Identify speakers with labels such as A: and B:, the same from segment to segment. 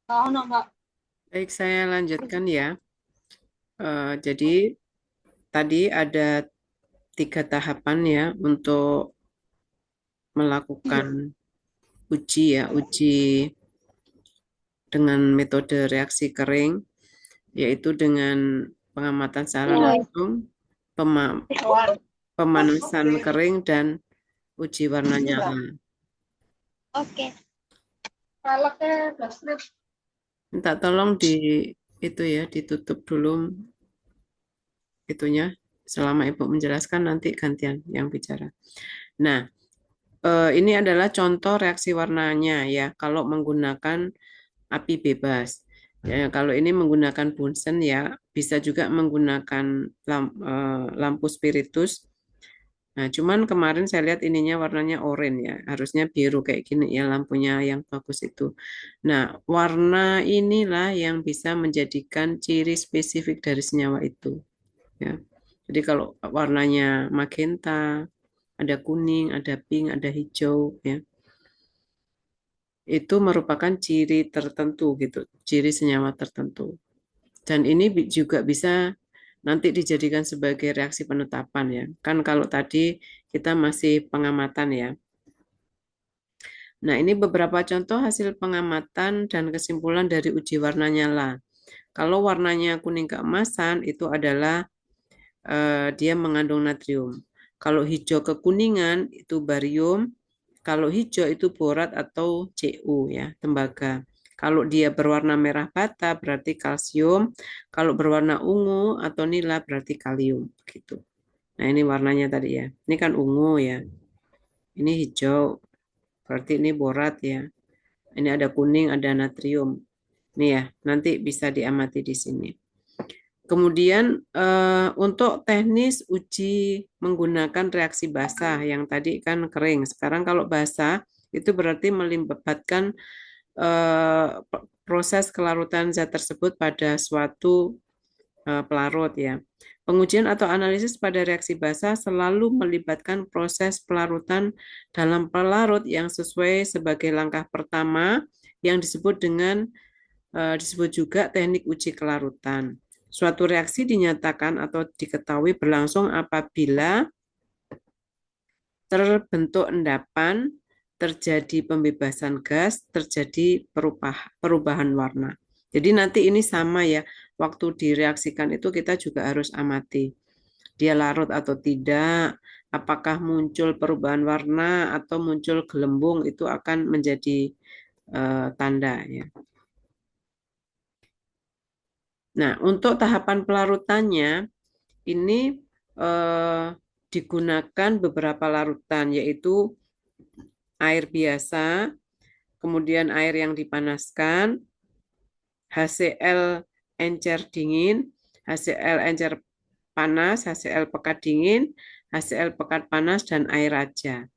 A: Oh, no, Mbak.
B: Baik, saya lanjutkan ya. Jadi tadi ada 3 tahapan ya untuk melakukan uji ya, uji dengan metode reaksi kering, yaitu dengan pengamatan secara
A: Iya.
B: langsung, pema- pemanasan kering, dan uji warna nyala.
A: Oke. Velgnya udah strip.
B: Minta tolong itu ya, ditutup dulu itunya. Selama Ibu menjelaskan nanti gantian yang bicara. Nah, ini adalah contoh reaksi warnanya ya kalau menggunakan api bebas. Ya, kalau ini menggunakan Bunsen ya bisa juga menggunakan lampu spiritus. Nah, cuman kemarin saya lihat ininya warnanya oranye ya, harusnya biru kayak gini ya lampunya yang bagus itu. Nah, warna inilah yang bisa menjadikan ciri spesifik dari senyawa itu ya. Jadi kalau warnanya magenta, ada kuning, ada pink, ada hijau ya. Itu merupakan ciri tertentu gitu, ciri senyawa tertentu. Dan ini juga bisa nanti dijadikan sebagai reaksi penetapan ya. Kan kalau tadi kita masih pengamatan ya. Nah, ini beberapa contoh hasil pengamatan dan kesimpulan dari uji warna nyala. Kalau warnanya kuning keemasan itu adalah dia mengandung natrium. Kalau hijau kekuningan itu barium, kalau hijau itu borat atau Cu ya, tembaga. Kalau dia berwarna merah bata berarti kalsium, kalau berwarna ungu atau nila berarti kalium gitu. Nah, ini warnanya tadi ya. Ini kan ungu ya. Ini hijau, berarti ini borat ya. Ini ada kuning, ada natrium. Nih ya, nanti bisa diamati di sini. Kemudian untuk teknis uji menggunakan reaksi basah yang tadi kan kering. Sekarang kalau basah itu berarti melibatkan proses kelarutan zat tersebut pada suatu pelarut ya. Pengujian atau analisis pada reaksi basah selalu melibatkan proses pelarutan dalam pelarut yang sesuai sebagai langkah pertama yang disebut juga teknik uji kelarutan. Suatu reaksi dinyatakan atau diketahui berlangsung apabila terbentuk endapan, terjadi pembebasan gas, terjadi perubahan warna. Jadi nanti ini sama ya, waktu direaksikan itu kita juga harus amati. Dia larut atau tidak, apakah muncul perubahan warna atau muncul gelembung, itu akan menjadi tanda ya. Nah, untuk tahapan pelarutannya ini eh, digunakan beberapa larutan, yaitu air biasa, kemudian air yang dipanaskan, HCl encer dingin, HCl encer panas, HCl pekat dingin, HCl pekat panas, dan air raja.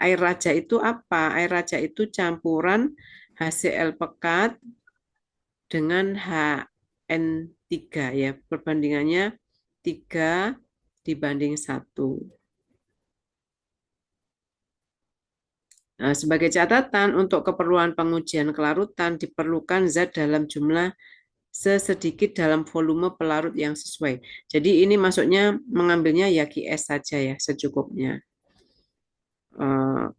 B: Air raja itu apa? Air raja itu campuran HCl pekat dengan HN3 ya, perbandingannya 3:1. Nah, sebagai catatan, untuk keperluan pengujian kelarutan diperlukan zat dalam jumlah sesedikit dalam volume pelarut yang sesuai. Jadi ini maksudnya mengambilnya ya QS saja ya, secukupnya.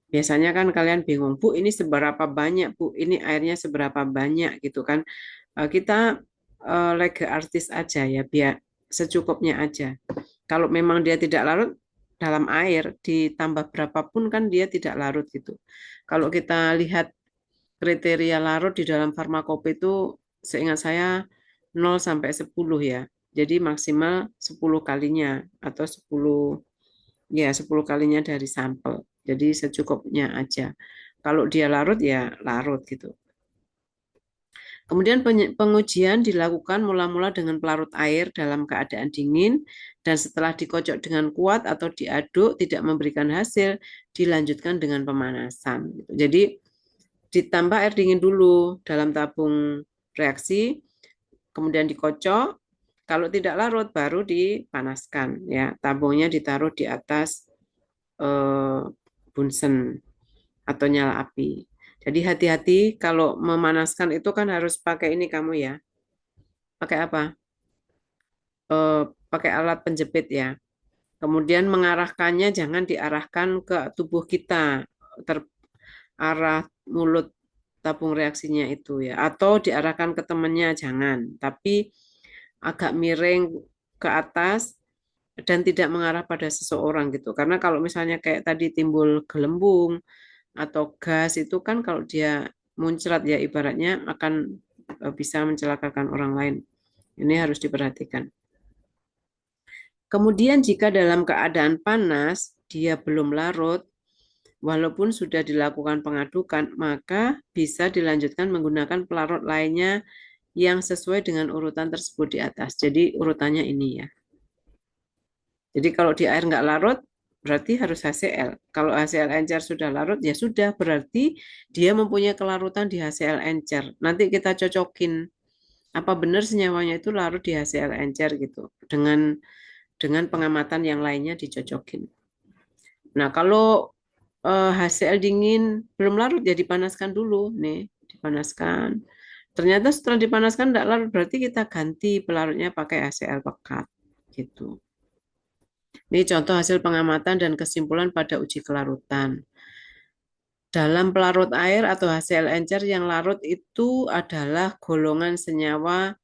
B: Biasanya kan kalian bingung, Bu, ini seberapa banyak, Bu? Ini airnya seberapa banyak gitu kan? Kita lega artis aja ya, biar secukupnya aja. Kalau memang dia tidak larut dalam air, ditambah berapapun kan dia tidak larut gitu. Kalau kita lihat kriteria larut di dalam farmakope itu seingat saya 0 sampai 10 ya. Jadi maksimal 10 kalinya atau 10 kalinya dari sampel. Jadi secukupnya aja. Kalau dia larut ya larut gitu. Kemudian pengujian dilakukan mula-mula dengan pelarut air dalam keadaan dingin dan setelah dikocok dengan kuat atau diaduk tidak memberikan hasil, dilanjutkan dengan pemanasan. Jadi ditambah air dingin dulu dalam tabung reaksi, kemudian dikocok. Kalau tidak larut baru dipanaskan ya. Tabungnya ditaruh di atas bunsen atau nyala api. Jadi hati-hati kalau memanaskan itu kan harus pakai ini kamu ya. Pakai apa? Pakai alat penjepit ya. Kemudian mengarahkannya jangan diarahkan ke tubuh kita, terarah mulut tabung reaksinya itu ya. Atau diarahkan ke temannya jangan. Tapi agak miring ke atas dan tidak mengarah pada seseorang gitu. Karena kalau misalnya kayak tadi timbul gelembung atau gas itu kan kalau dia muncrat ya ibaratnya akan bisa mencelakakan orang lain. Ini harus diperhatikan. Kemudian jika dalam keadaan panas dia belum larut, walaupun sudah dilakukan pengadukan, maka bisa dilanjutkan menggunakan pelarut lainnya yang sesuai dengan urutan tersebut di atas. Jadi urutannya ini ya. Jadi kalau di air nggak larut, berarti harus HCl. Kalau HCl encer sudah larut, ya sudah, berarti dia mempunyai kelarutan di HCl encer. Nanti kita cocokin, apa benar senyawanya itu larut di HCl encer gitu. Dengan pengamatan yang lainnya dicocokin. Nah, kalau HCl dingin belum larut, ya dipanaskan dulu. Nih, dipanaskan. Ternyata setelah dipanaskan tidak larut, berarti kita ganti pelarutnya pakai HCl pekat. Gitu. Ini contoh hasil pengamatan dan kesimpulan pada uji kelarutan. Dalam pelarut air atau HCl encer yang larut itu adalah golongan senyawa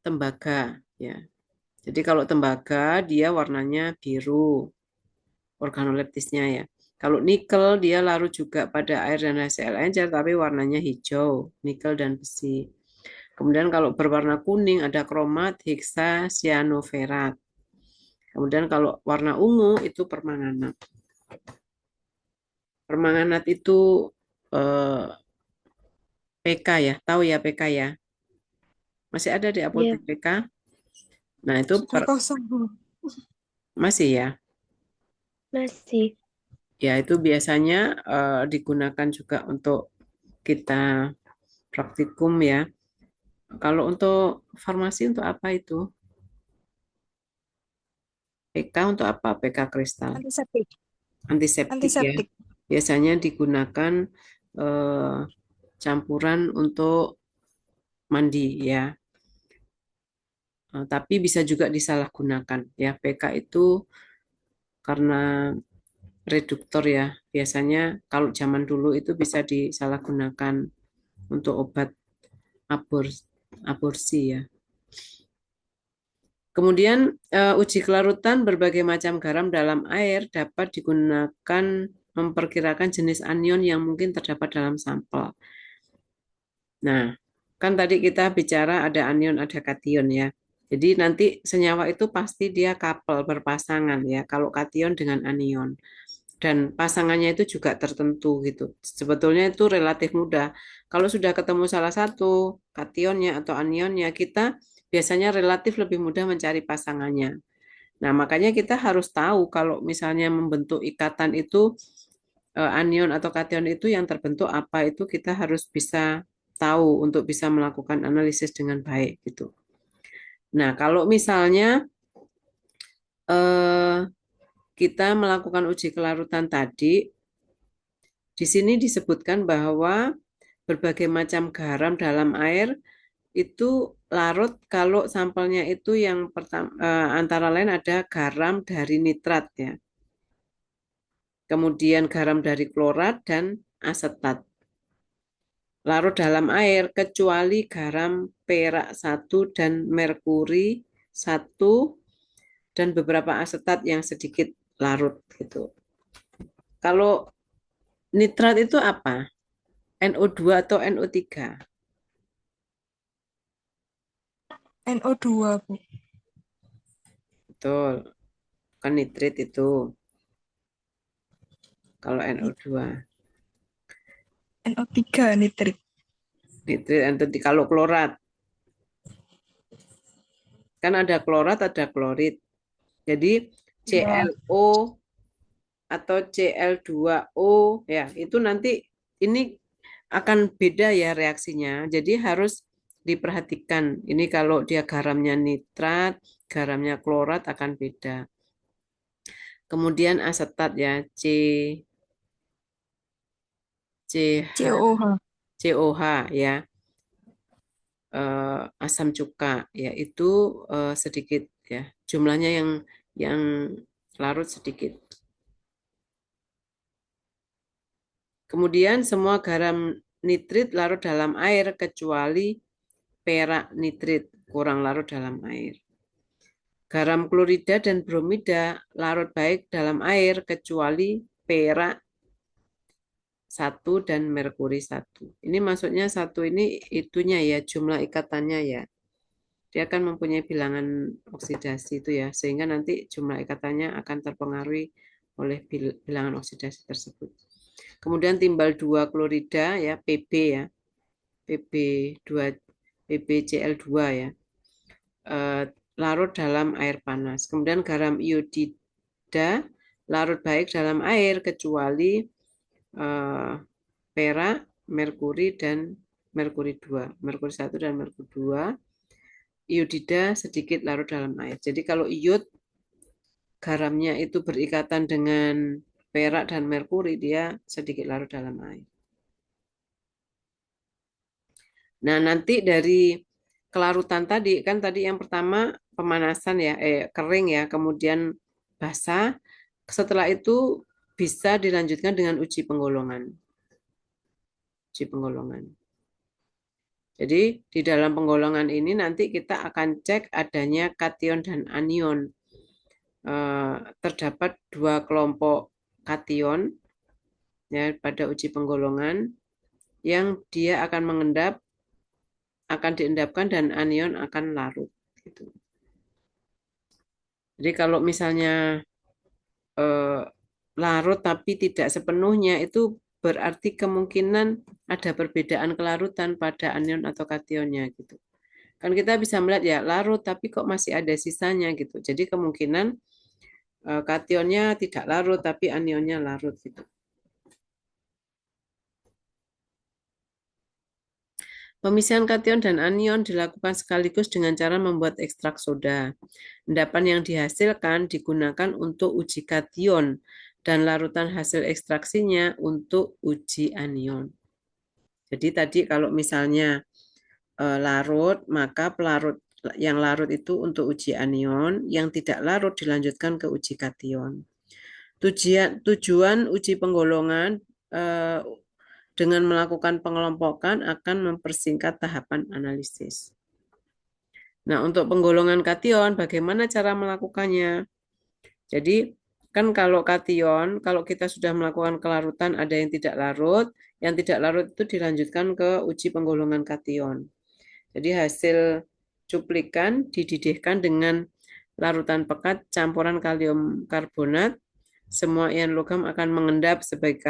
B: tembaga. Ya. Jadi kalau tembaga dia warnanya biru, organoleptisnya ya. Kalau nikel dia larut juga pada air dan HCl encer tapi warnanya hijau, nikel dan besi. Kemudian kalau berwarna kuning ada kromat, heksa, sianoferat. Kemudian kalau warna ungu itu permanganat. Permanganat itu eh, PK ya, tahu ya PK ya? Masih ada di
A: Iya,
B: apotek PK. Nah itu
C: Sudah kosong, Bu.
B: masih ya.
A: masih.
B: Ya itu biasanya digunakan juga untuk kita praktikum ya. Kalau untuk farmasi untuk apa itu? PK untuk apa? PK kristal.
C: Antiseptik.
B: Antiseptik ya.
C: Antiseptik.
B: Biasanya digunakan eh, campuran untuk mandi ya. Tapi bisa juga disalahgunakan ya. PK itu karena reduktor ya. Biasanya kalau zaman dulu itu bisa disalahgunakan untuk obat aborsi ya. Kemudian uji kelarutan berbagai macam garam dalam air dapat digunakan memperkirakan jenis anion yang mungkin terdapat dalam sampel. Nah, kan tadi kita bicara ada anion, ada kation ya. Jadi nanti senyawa itu pasti dia couple berpasangan ya. Kalau kation dengan anion dan pasangannya itu juga tertentu gitu. Sebetulnya itu relatif mudah. Kalau sudah ketemu salah satu kationnya atau anionnya, kita biasanya relatif lebih mudah mencari pasangannya. Nah, makanya kita harus tahu kalau misalnya membentuk ikatan itu anion atau kation itu yang terbentuk apa itu kita harus bisa tahu untuk bisa melakukan analisis dengan baik gitu. Nah, kalau misalnya eh, kita melakukan uji kelarutan tadi, di sini disebutkan bahwa berbagai macam garam dalam air itu larut kalau sampelnya itu yang pertama antara lain ada garam dari nitrat ya. Kemudian garam dari klorat dan asetat. Larut dalam air kecuali garam perak 1 dan merkuri 1 dan beberapa asetat yang sedikit larut gitu. Kalau nitrat itu apa? NO2 atau NO3?
C: NO2, Bu.
B: Betul, kan nitrit itu kalau NO2.
C: NO3 nitrit.
B: Nitrit NO3 kalau klorat. Kan ada klorat, ada klorit. Jadi
C: Ya.
B: ClO atau Cl2O ya itu nanti ini akan beda ya reaksinya. Jadi harus diperhatikan. Ini kalau dia garamnya nitrat, garamnya klorat akan beda. Kemudian asetat ya CH,
C: COH.
B: COH ya, asam cuka ya itu sedikit ya, jumlahnya yang larut sedikit. Kemudian semua garam nitrit larut dalam air kecuali perak nitrit kurang larut dalam air. Garam klorida dan bromida larut baik dalam air kecuali perak 1 dan merkuri 1. Ini maksudnya 1 ini itunya ya, jumlah ikatannya ya. Dia akan mempunyai bilangan oksidasi itu ya, sehingga nanti jumlah ikatannya akan terpengaruhi oleh bilangan oksidasi tersebut. Kemudian timbal 2 klorida ya, Pb ya. Pb2 PbCl2 ya. Larut dalam air panas. Kemudian garam iodida larut baik dalam air kecuali perak, merkuri dan merkuri 2. Merkuri 1 dan merkuri 2. Iodida sedikit larut dalam air. Jadi kalau iod garamnya itu berikatan dengan perak dan merkuri, dia sedikit larut dalam air. Nah, nanti dari kelarutan tadi, kan tadi yang pertama pemanasan ya, kering ya, kemudian basah. Setelah itu bisa dilanjutkan dengan uji penggolongan. Uji penggolongan. Jadi di dalam penggolongan ini nanti kita akan cek adanya kation dan anion. Terdapat 2 kelompok kation ya pada uji penggolongan yang dia akan mengendap, akan diendapkan dan anion akan larut. Gitu. Jadi kalau misalnya larut tapi tidak sepenuhnya, itu berarti kemungkinan ada perbedaan kelarutan pada anion atau kationnya gitu. Kan kita bisa melihat ya larut tapi kok masih ada sisanya gitu. Jadi kemungkinan kationnya tidak larut tapi anionnya larut gitu. Pemisahan kation dan anion dilakukan sekaligus dengan cara membuat ekstrak soda. Endapan yang dihasilkan digunakan untuk uji kation dan larutan hasil ekstraksinya untuk uji anion. Jadi tadi kalau misalnya larut, maka pelarut yang larut itu untuk uji anion, yang tidak larut dilanjutkan ke uji kation. Tujuan uji penggolongan dengan melakukan pengelompokan akan mempersingkat tahapan analisis. Nah, untuk penggolongan kation, bagaimana cara melakukannya? Jadi, kan kalau kation, kalau kita sudah melakukan kelarutan, ada yang tidak larut itu dilanjutkan ke uji penggolongan kation. Jadi, hasil cuplikan dididihkan dengan larutan pekat campuran kalium karbonat. Semua ion logam akan mengendap sebagai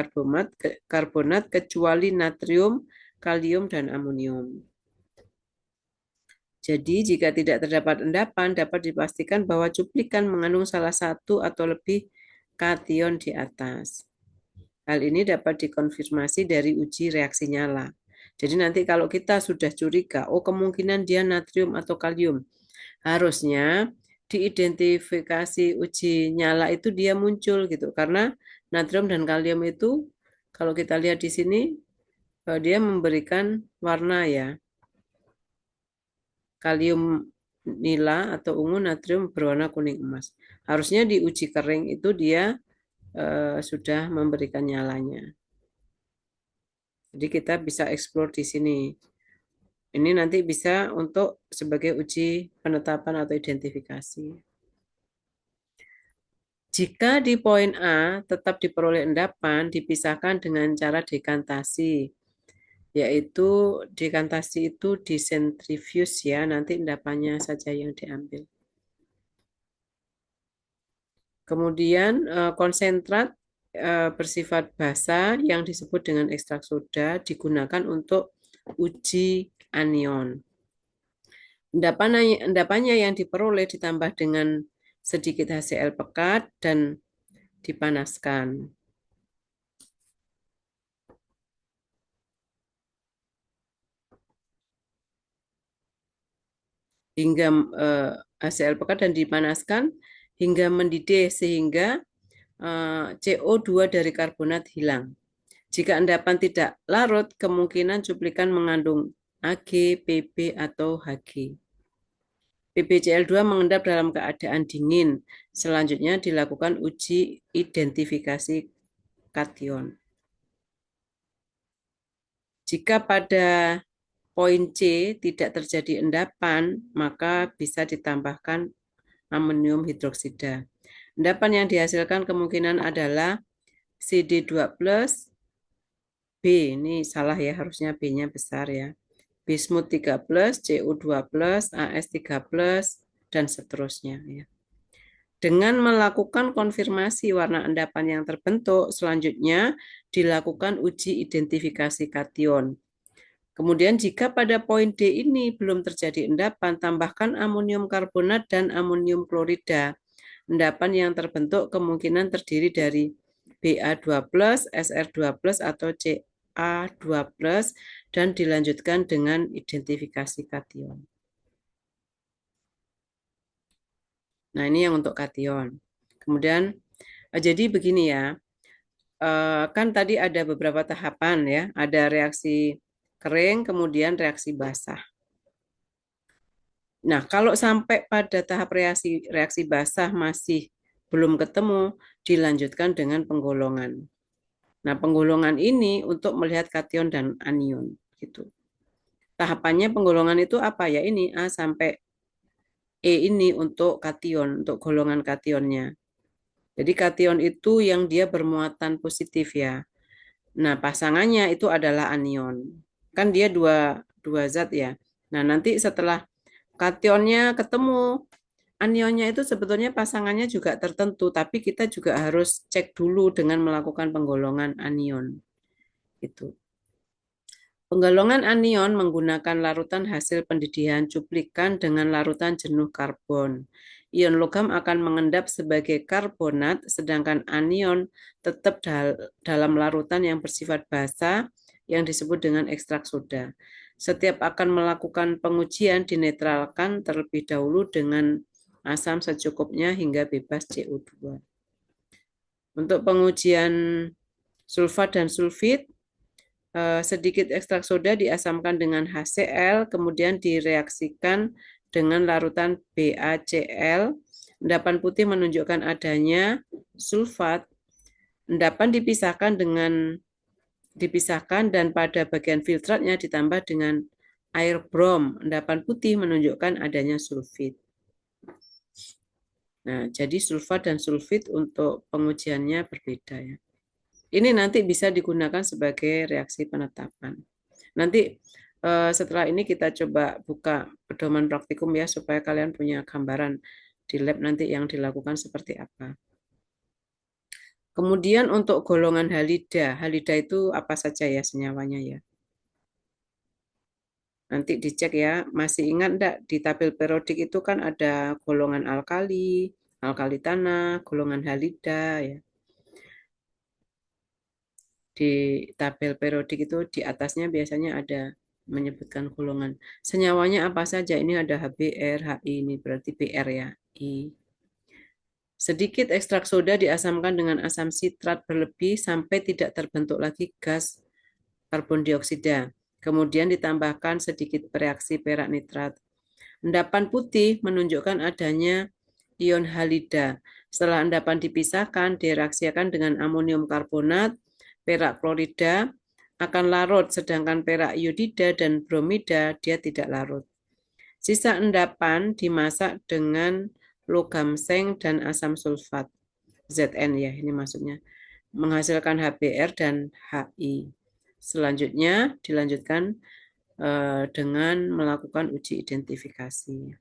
B: karbonat kecuali natrium, kalium, dan amonium. Jadi, jika tidak terdapat endapan, dapat dipastikan bahwa cuplikan mengandung salah satu atau lebih kation di atas. Hal ini dapat dikonfirmasi dari uji reaksi nyala. Jadi nanti kalau kita sudah curiga, kemungkinan dia natrium atau kalium, harusnya diidentifikasi uji nyala itu dia muncul gitu. Karena natrium dan kalium itu kalau kita lihat di sini dia memberikan warna ya. Kalium nila atau ungu, natrium berwarna kuning emas. Harusnya di uji kering itu dia sudah memberikan nyalanya. Jadi kita bisa eksplor di sini. Ini nanti bisa untuk sebagai uji penetapan atau identifikasi. Jika di poin A tetap diperoleh endapan, dipisahkan dengan cara dekantasi. Yaitu dekantasi itu disentrifuse ya, nanti endapannya saja yang diambil. Kemudian konsentrat bersifat basa yang disebut dengan ekstrak soda digunakan untuk uji anion. Endapannya yang diperoleh ditambah dengan sedikit HCl pekat dan dipanaskan. Hingga HCl pekat dan dipanaskan hingga mendidih sehingga CO2 dari karbonat hilang. Jika endapan tidak larut, kemungkinan cuplikan mengandung Ag, Pb, atau Hg. PbCl2 mengendap dalam keadaan dingin. Selanjutnya dilakukan uji identifikasi kation. Jika pada poin C tidak terjadi endapan, maka bisa ditambahkan amonium hidroksida. Endapan yang dihasilkan kemungkinan adalah CD2+, B, ini salah ya, harusnya B-nya besar ya. Bismut 3+, CO2+, AS3+, dan seterusnya ya. Dengan melakukan konfirmasi warna endapan yang terbentuk, selanjutnya dilakukan uji identifikasi kation. Kemudian jika pada poin D ini belum terjadi endapan, tambahkan amonium karbonat dan amonium klorida. Endapan yang terbentuk kemungkinan terdiri dari Ba2+, Sr2+, atau Ca2+, dan dilanjutkan dengan identifikasi kation. Nah, ini yang untuk kation. Kemudian, jadi begini ya, kan tadi ada beberapa tahapan ya, ada reaksi kering, kemudian reaksi basah. Nah, kalau sampai pada tahap reaksi basah masih belum ketemu, dilanjutkan dengan penggolongan. Nah, penggolongan ini untuk melihat kation dan anion gitu. Tahapannya penggolongan itu apa ya? Ini A sampai E ini untuk kation, untuk golongan kationnya. Jadi kation itu yang dia bermuatan positif ya. Nah, pasangannya itu adalah anion. Kan dia dua zat ya. Nah, nanti setelah kationnya ketemu, anionnya itu sebetulnya pasangannya juga tertentu, tapi kita juga harus cek dulu dengan melakukan penggolongan anion. Itu. Penggolongan anion menggunakan larutan hasil pendidihan cuplikan dengan larutan jenuh karbon. Ion logam akan mengendap sebagai karbonat, sedangkan anion tetap dalam larutan yang bersifat basa yang disebut dengan ekstrak soda. Setiap akan melakukan pengujian dinetralkan terlebih dahulu dengan asam secukupnya hingga bebas CO2. Untuk pengujian sulfat dan sulfit, sedikit ekstrak soda diasamkan dengan HCl, kemudian direaksikan dengan larutan BaCl. Endapan putih menunjukkan adanya sulfat. Endapan dipisahkan dan pada bagian filtratnya ditambah dengan air brom. Endapan putih menunjukkan adanya sulfit. Nah, jadi sulfat dan sulfit untuk pengujiannya berbeda ya. Ini nanti bisa digunakan sebagai reaksi penetapan. Nanti setelah ini kita coba buka pedoman praktikum ya, supaya kalian punya gambaran di lab nanti yang dilakukan seperti apa. Kemudian untuk golongan halida, halida itu apa saja ya senyawanya ya. Nanti dicek ya, masih ingat enggak di tabel periodik itu kan ada golongan alkali, alkali tanah, golongan halida ya. Di tabel periodik itu di atasnya biasanya ada menyebutkan golongan. Senyawanya apa saja? Ini ada HBr, HI, ini berarti Br ya, I. Sedikit ekstrak soda diasamkan dengan asam sitrat berlebih sampai tidak terbentuk lagi gas karbon dioksida. Kemudian ditambahkan sedikit bereaksi perak nitrat. Endapan putih menunjukkan adanya ion halida. Setelah endapan dipisahkan, direaksikan dengan amonium karbonat, perak klorida akan larut, sedangkan perak iodida dan bromida dia tidak larut. Sisa endapan dimasak dengan logam seng dan asam sulfat, Zn ya, ini maksudnya, menghasilkan HBr dan HI. Selanjutnya dilanjutkan dengan melakukan uji identifikasi.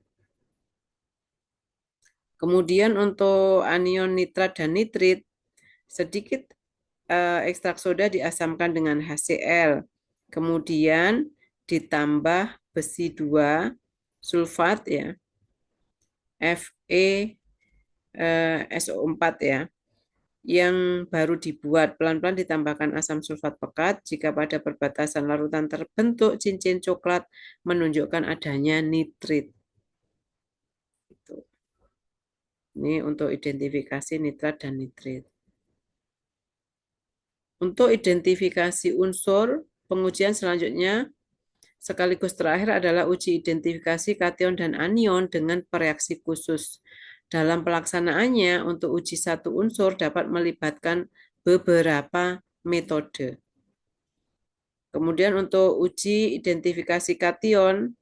B: Kemudian untuk anion nitrat dan nitrit, sedikit ekstrak soda diasamkan dengan HCl. Kemudian ditambah besi 2 sulfat ya. Fe SO4 ya. Yang baru dibuat, pelan-pelan ditambahkan asam sulfat pekat. Jika pada perbatasan larutan terbentuk cincin coklat menunjukkan adanya nitrit. Ini untuk identifikasi nitrat dan nitrit. Untuk identifikasi unsur, pengujian selanjutnya sekaligus terakhir adalah uji identifikasi kation dan anion dengan pereaksi khusus. Dalam pelaksanaannya, untuk uji satu unsur dapat melibatkan beberapa metode. Kemudian untuk uji identifikasi kation,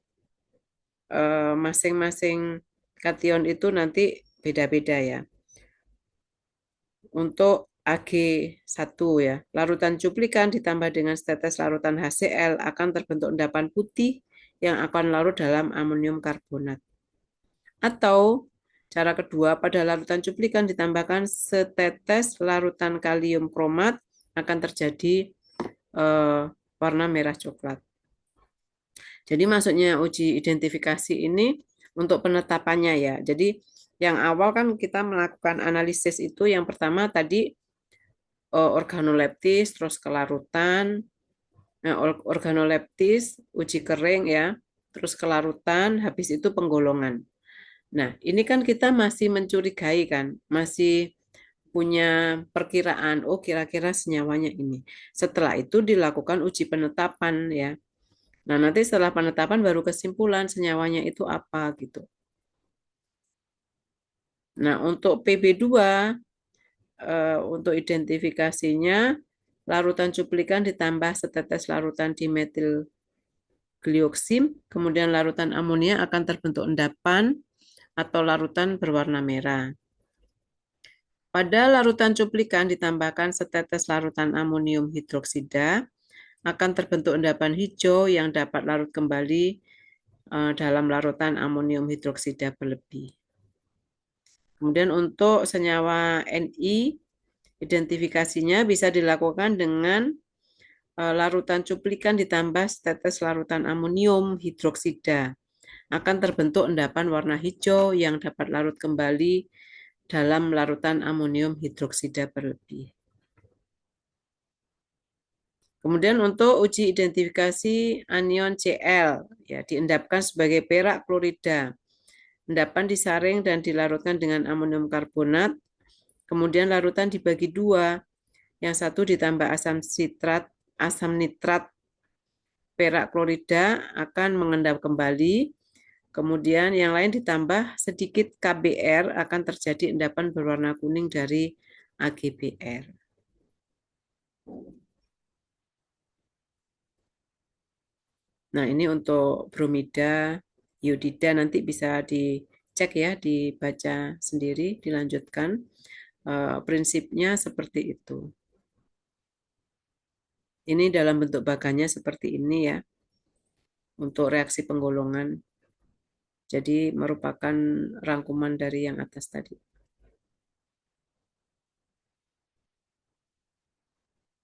B: masing-masing kation itu nanti beda-beda ya. Untuk Ag1 ya, larutan cuplikan ditambah dengan setetes larutan HCl akan terbentuk endapan putih yang akan larut dalam amonium karbonat. Atau cara kedua, pada larutan cuplikan ditambahkan setetes larutan kalium kromat akan terjadi warna merah coklat. Jadi maksudnya uji identifikasi ini untuk penetapannya ya. Jadi yang awal kan kita melakukan analisis itu yang pertama tadi organoleptis, terus kelarutan. Nah, organoleptis, uji kering ya, terus kelarutan, habis itu penggolongan. Nah, ini kan kita masih mencurigai kan, masih punya perkiraan, oh kira-kira senyawanya ini. Setelah itu dilakukan uji penetapan ya. Nah, nanti setelah penetapan baru kesimpulan senyawanya itu apa gitu. Nah, untuk PB2 untuk identifikasinya larutan cuplikan ditambah setetes larutan dimetil glioksim, kemudian larutan amonia akan terbentuk endapan atau larutan berwarna merah. Pada larutan cuplikan ditambahkan setetes larutan amonium hidroksida, akan terbentuk endapan hijau yang dapat larut kembali dalam larutan amonium hidroksida berlebih. Kemudian untuk senyawa Ni, identifikasinya bisa dilakukan dengan larutan cuplikan ditambah setetes larutan amonium hidroksida. Akan terbentuk endapan warna hijau yang dapat larut kembali dalam larutan amonium hidroksida berlebih. Kemudian untuk uji identifikasi anion Cl, ya diendapkan sebagai perak klorida. Endapan disaring dan dilarutkan dengan amonium karbonat. Kemudian larutan dibagi dua, yang satu ditambah asam nitrat perak klorida akan mengendap kembali. Kemudian yang lain ditambah sedikit KBr akan terjadi endapan berwarna kuning dari AgBr. Nah, ini untuk bromida, iodida nanti bisa dicek ya, dibaca sendiri, dilanjutkan. Prinsipnya seperti itu. Ini dalam bentuk bagannya seperti ini ya, untuk reaksi penggolongan. Jadi merupakan rangkuman dari yang atas tadi.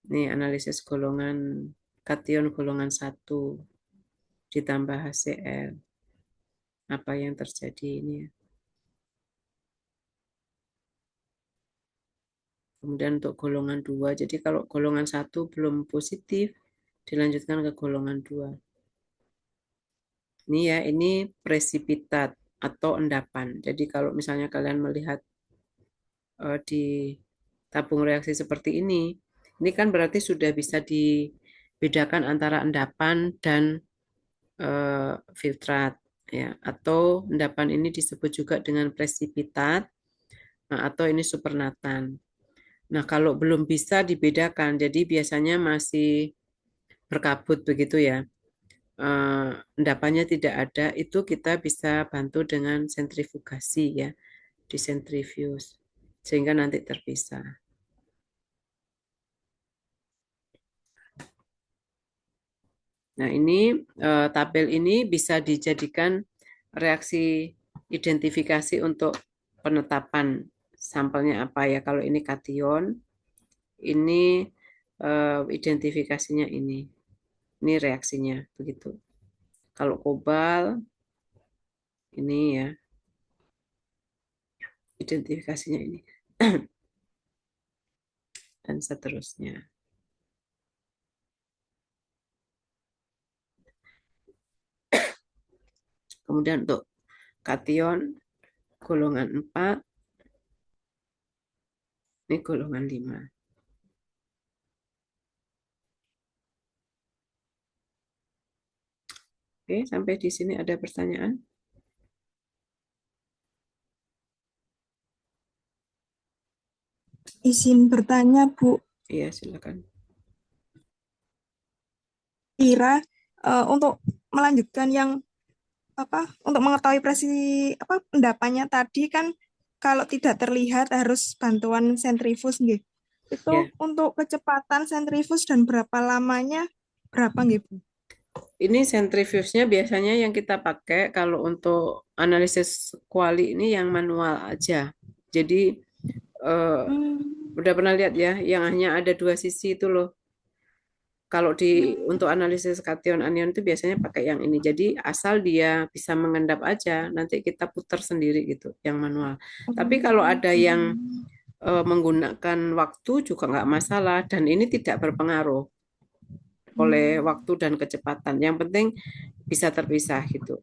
B: Ini analisis golongan kation golongan 1 ditambah HCl. Apa yang terjadi ini ya. Kemudian untuk golongan 2, jadi kalau golongan 1 belum positif, dilanjutkan ke golongan 2. Ini ya, ini presipitat atau endapan. Jadi kalau misalnya kalian melihat di tabung reaksi seperti ini kan berarti sudah bisa dibedakan antara endapan dan filtrat ya, atau endapan ini disebut juga dengan presipitat atau ini supernatan. Nah, kalau belum bisa dibedakan, jadi biasanya masih berkabut begitu ya, endapannya tidak ada, itu kita bisa bantu dengan sentrifugasi ya, disentrifuse, sehingga nanti terpisah. Nah, ini tabel ini bisa dijadikan reaksi identifikasi untuk penetapan sampelnya apa ya. Kalau ini kation, ini identifikasinya ini. Ini reaksinya begitu. Kalau kobal, ini ya. Identifikasinya ini. Dan seterusnya. Kemudian untuk kation golongan 4, ini golongan 5. Oke, sampai di sini ada pertanyaan?
C: Izin bertanya, Bu.
B: Iya, silakan.
C: Kira untuk melanjutkan yang untuk mengetahui endapannya tadi kan kalau tidak terlihat harus bantuan sentrifus nggih. Itu
B: Ya,
C: untuk kecepatan sentrifus dan berapa lamanya berapa nggih, Bu?
B: ini sentrifugnya biasanya yang kita pakai kalau untuk analisis kuali ini yang manual aja. Jadi udah pernah lihat ya, yang hanya ada dua sisi itu loh. Kalau untuk analisis kation anion itu biasanya pakai yang ini. Jadi asal dia bisa mengendap aja, nanti kita putar sendiri gitu, yang manual. Tapi kalau ada yang menggunakan waktu juga nggak masalah dan ini tidak berpengaruh oleh waktu dan kecepatan. Yang penting bisa terpisah gitu.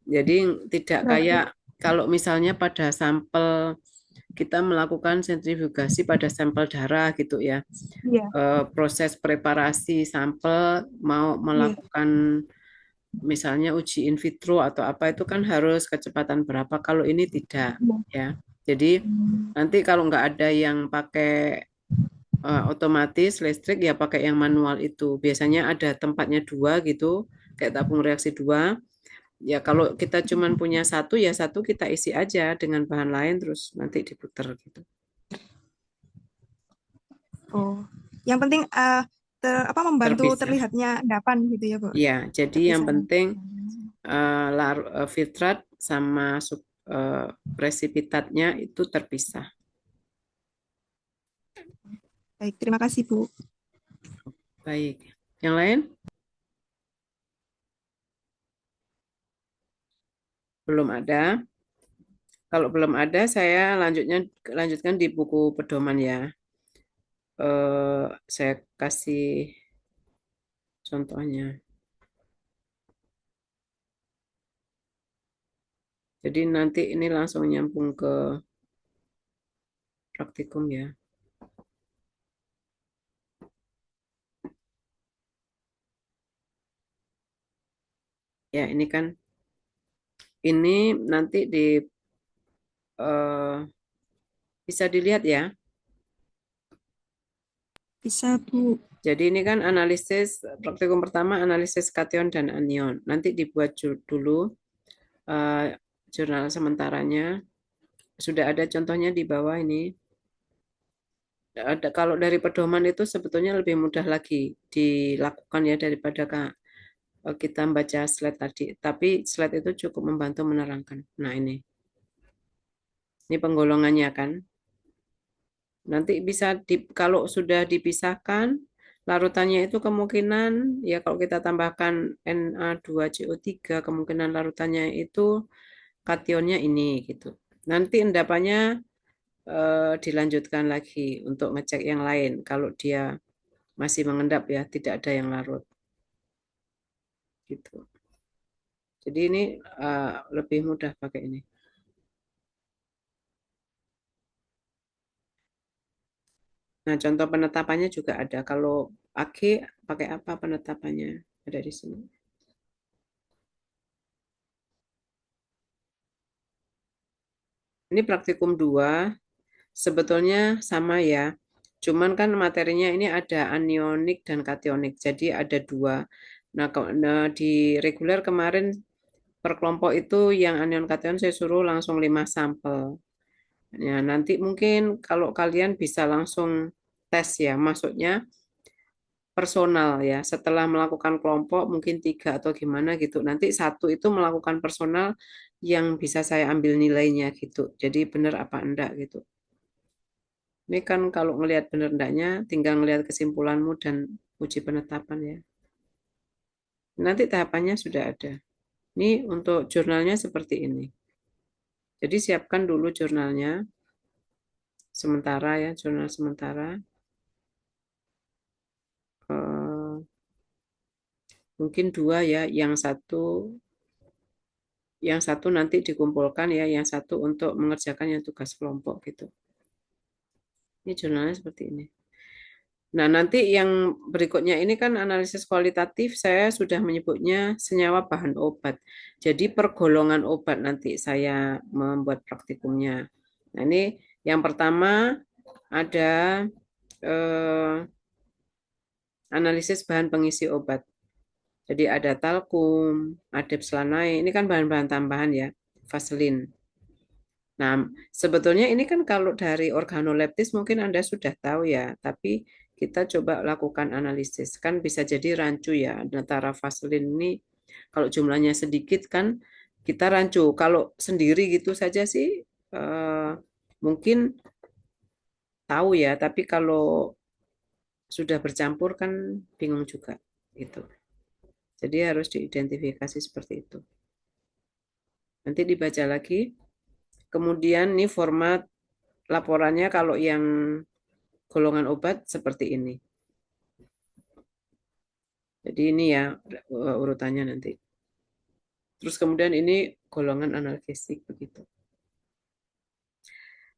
B: Jadi tidak
C: Berarti
B: kayak kalau misalnya pada sampel kita melakukan sentrifugasi pada sampel darah gitu ya.
C: iya,
B: Proses preparasi sampel mau
C: iya.
B: melakukan misalnya uji in vitro atau apa itu kan harus kecepatan berapa. Kalau ini tidak
C: Iya.
B: ya. Jadi nanti kalau nggak ada yang pakai otomatis listrik ya pakai yang manual itu. Biasanya ada tempatnya dua gitu, kayak tabung reaksi dua. Ya kalau kita cuman punya satu ya satu kita isi aja dengan bahan lain terus nanti diputer gitu.
C: Oh, yang penting membantu
B: Terpisah.
C: terlihatnya endapan gitu ya, Bu.
B: Ya, jadi yang
C: Terpisahnya.
B: penting filtrat sama presipitatnya itu terpisah.
C: Baik, terima kasih, Bu.
B: Baik. Yang lain? Belum ada. Kalau belum ada, saya lanjutkan di buku pedoman ya. Saya kasih contohnya. Jadi nanti ini langsung nyambung ke praktikum ya. Ya, ini kan ini nanti eh, bisa dilihat ya.
C: Bisa, Bu.
B: Jadi ini kan analisis praktikum pertama analisis kation dan anion. Nanti dibuat dulu eh, jurnal sementaranya. Sudah ada contohnya di bawah ini. Kalau dari pedoman itu sebetulnya lebih mudah lagi dilakukan ya daripada kita baca slide tadi. Tapi slide itu cukup membantu menerangkan. Nah ini penggolongannya kan. Nanti bisa kalau sudah dipisahkan larutannya itu kemungkinan ya kalau kita tambahkan Na2CO3 kemungkinan larutannya itu kationnya ini gitu. Nanti endapannya dilanjutkan lagi untuk ngecek yang lain kalau dia masih mengendap ya tidak ada yang larut gitu. Jadi ini lebih mudah pakai ini. Nah, contoh penetapannya juga ada. Kalau AG pakai apa penetapannya? Ada di sini. Ini praktikum 2, sebetulnya sama ya. Cuman kan materinya ini ada anionik dan kationik. Jadi ada dua. Nah, di reguler kemarin per kelompok itu yang anion kation saya suruh langsung 5 sampel. Ya, nanti mungkin kalau kalian bisa langsung tes ya, maksudnya personal ya. Setelah melakukan kelompok mungkin 3 atau gimana gitu. Nanti satu itu melakukan personal yang bisa saya ambil nilainya gitu. Jadi benar apa enggak gitu. Ini kan kalau ngelihat benar enggaknya tinggal ngelihat kesimpulanmu dan uji penetapan ya. Nanti tahapannya sudah ada. Ini untuk jurnalnya seperti ini. Jadi siapkan dulu jurnalnya sementara ya, jurnal sementara. Mungkin dua ya, yang satu nanti dikumpulkan ya, yang satu untuk mengerjakan yang tugas kelompok gitu. Ini jurnalnya seperti ini. Nah, nanti yang berikutnya ini kan analisis kualitatif, saya sudah menyebutnya senyawa bahan obat. Jadi per golongan obat nanti saya membuat praktikumnya. Nah, ini yang pertama ada analisis bahan pengisi obat. Jadi ada talkum, ada pelanai, ini kan bahan-bahan tambahan ya, vaselin. Nah, sebetulnya ini kan kalau dari organoleptis mungkin Anda sudah tahu ya, tapi kita coba lakukan analisis. Kan bisa jadi rancu ya, antara vaselin ini kalau jumlahnya sedikit kan kita rancu. Kalau sendiri gitu saja sih mungkin tahu ya, tapi kalau sudah bercampur kan bingung juga gitu. Jadi harus diidentifikasi seperti itu. Nanti dibaca lagi. Kemudian ini format laporannya kalau yang golongan obat seperti ini. Jadi ini ya urutannya nanti. Terus kemudian ini golongan analgesik begitu.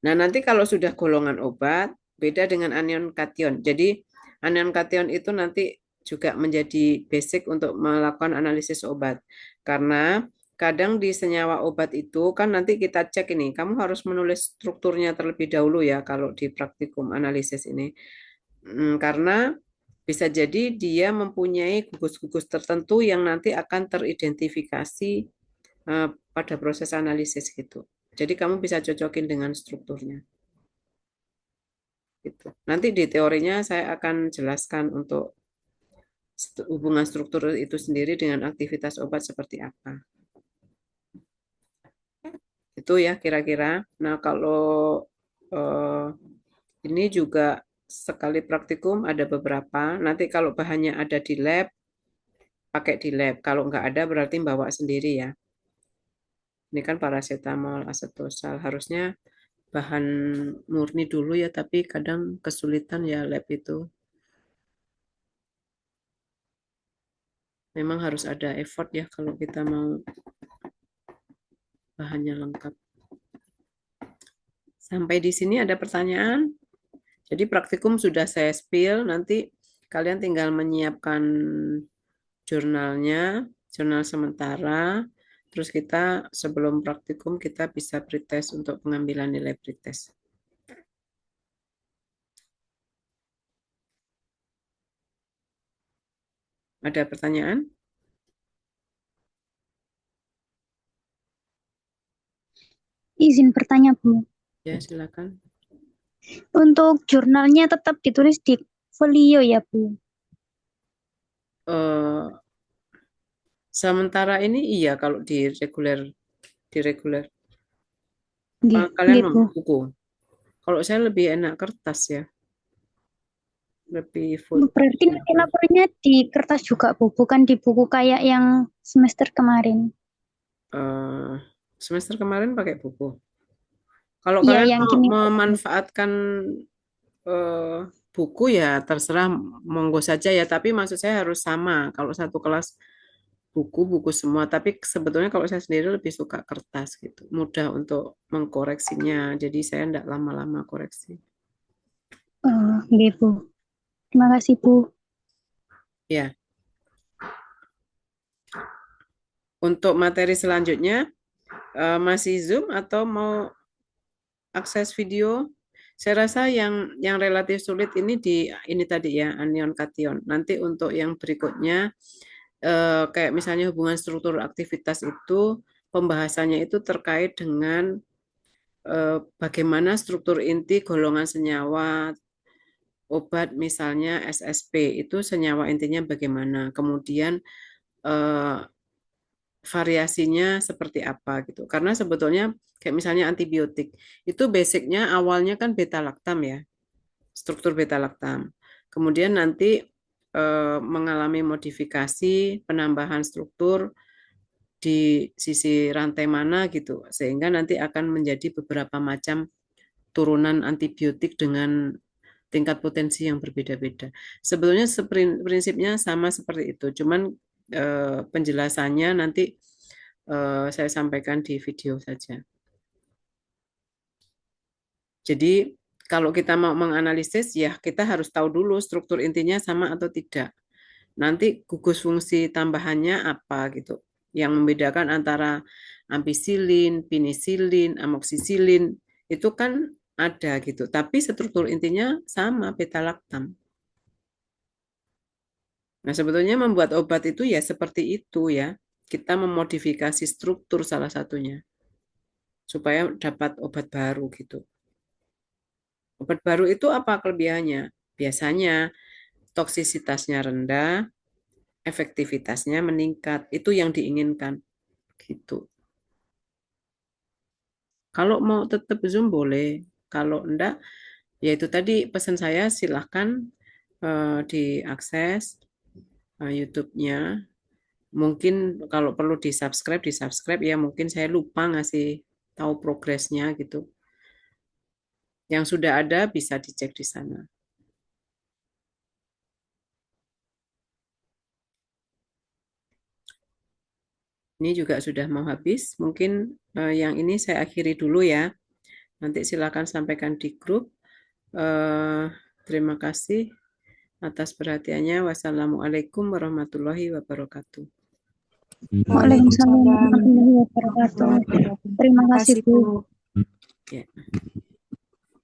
B: Nah, nanti kalau sudah golongan obat, beda dengan anion kation. Jadi anion kation itu nanti juga menjadi basic untuk melakukan analisis obat. Karena kadang di senyawa obat itu kan nanti kita cek ini, kamu harus menulis strukturnya terlebih dahulu ya kalau di praktikum analisis ini. Karena bisa jadi dia mempunyai gugus-gugus tertentu yang nanti akan teridentifikasi pada proses analisis gitu. Jadi kamu bisa cocokin dengan strukturnya. Gitu. Nanti di teorinya saya akan jelaskan untuk hubungan struktur itu sendiri dengan aktivitas obat seperti apa. Itu ya kira-kira. Nah, kalau ini juga sekali praktikum ada beberapa. Nanti kalau bahannya ada di lab, pakai di lab. Kalau nggak ada berarti bawa sendiri ya. Ini kan paracetamol, asetosal. Harusnya bahan murni dulu ya, tapi kadang kesulitan ya lab itu. Memang harus ada effort ya kalau kita mau bahannya lengkap. Sampai di sini ada pertanyaan? Jadi praktikum sudah saya spill, nanti kalian tinggal menyiapkan jurnalnya, jurnal sementara, terus kita sebelum praktikum kita bisa pretest untuk pengambilan nilai pretest. Ada pertanyaan?
D: Izin bertanya, Bu.
B: Ya, silakan.
D: Untuk jurnalnya tetap ditulis di folio ya, Bu?
B: Sementara ini iya kalau di reguler.
D: Nggih,
B: Kalian
D: nggih,
B: mau
D: Bu.
B: buku? Kalau saya lebih enak kertas ya. Lebih full.
D: Berarti nanti laporannya di kertas juga, Bu, bukan di buku kayak yang semester kemarin.
B: Semester kemarin pakai buku. Kalau
D: Iya,
B: kalian
D: yang
B: mau
D: gini.
B: memanfaatkan buku ya terserah monggo saja ya, tapi maksud saya harus sama. Kalau satu kelas buku semua, tapi sebetulnya kalau saya sendiri lebih suka kertas gitu, mudah untuk mengkoreksinya. Jadi saya enggak lama-lama koreksi.
D: Nggih, Bu. Terima kasih, Bu.
B: Ya. Untuk materi selanjutnya masih Zoom atau mau akses video? Saya rasa yang relatif sulit ini tadi ya anion kation. Nanti untuk yang berikutnya kayak misalnya hubungan struktur aktivitas itu pembahasannya itu terkait dengan bagaimana struktur inti golongan senyawa obat misalnya SSP itu senyawa intinya bagaimana. Kemudian variasinya seperti apa gitu. Karena sebetulnya kayak misalnya antibiotik itu basicnya awalnya kan beta laktam ya, struktur beta laktam. Kemudian nanti mengalami modifikasi penambahan struktur di sisi rantai mana gitu, sehingga nanti akan menjadi beberapa macam turunan antibiotik dengan tingkat potensi yang berbeda-beda. Sebetulnya prinsipnya sama seperti itu, cuman penjelasannya nanti saya sampaikan di video saja. Jadi Kalau kita mau menganalisis, ya kita harus tahu dulu struktur intinya sama atau tidak. Nanti gugus fungsi tambahannya apa gitu. Yang membedakan antara ampicillin, penisilin, amoxicillin, itu kan ada gitu. Tapi struktur intinya sama, beta-laktam. Nah, sebetulnya membuat obat itu ya seperti itu ya. Kita memodifikasi struktur salah satunya. Supaya dapat obat baru gitu. Obat baru itu apa kelebihannya? Biasanya toksisitasnya rendah, efektivitasnya meningkat. Itu yang diinginkan. Gitu. Kalau mau tetap Zoom boleh. Kalau enggak, ya itu tadi pesan saya silahkan diakses YouTube-nya. Mungkin kalau perlu di-subscribe ya mungkin saya lupa ngasih tahu progresnya gitu. Yang sudah ada bisa dicek di sana. Ini juga sudah mau habis. Mungkin yang ini saya akhiri dulu ya. Nanti silakan sampaikan di grup. Terima kasih atas perhatiannya. Wassalamualaikum warahmatullahi wabarakatuh.
D: Waalaikumsalam warahmatullahi wabarakatuh. Terima kasih, Bu.
B: Ya.